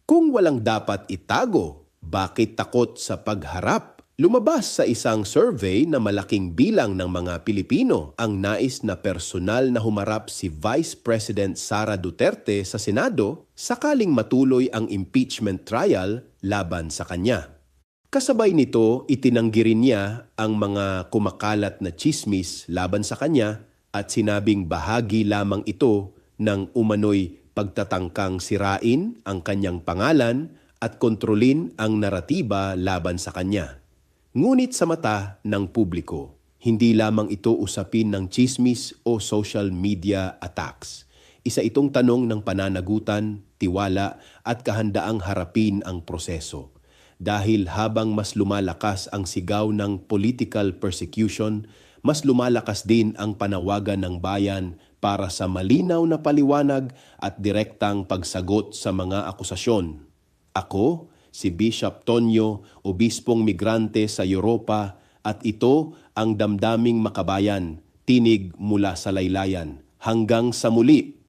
Kung walang dapat itago, bakit takot sa pagharap? Lumabas sa isang survey na malaking bilang ng mga Pilipino ang nais na personal na humarap si Vice President Sara Duterte sa Senado sakaling matuloy ang impeachment trial laban sa kanya. Kasabay nito, itinanggi rin niya ang mga kumakalat na tsismis laban sa kanya at sinabing bahagi lamang ito ng umano'y pagtatangkang sirain ang kanyang pangalan at kontrolin ang naratiba laban sa kanya. Ngunit sa mata ng publiko, hindi lamang ito usapin ng tsismis o social media attacks. Isa itong tanong ng pananagutan, tiwala at kahandaang harapin ang proseso. Dahil habang mas lumalakas ang sigaw ng political persecution, mas lumalakas din ang panawagan ng bayan para sa malinaw na paliwanag at direktang pagsagot sa mga akusasyon. Ako, si Bishop Tonyo, obispong migrante sa Europa, at ito ang damdaming makabayan, tinig mula sa laylayan. Hanggang sa muli!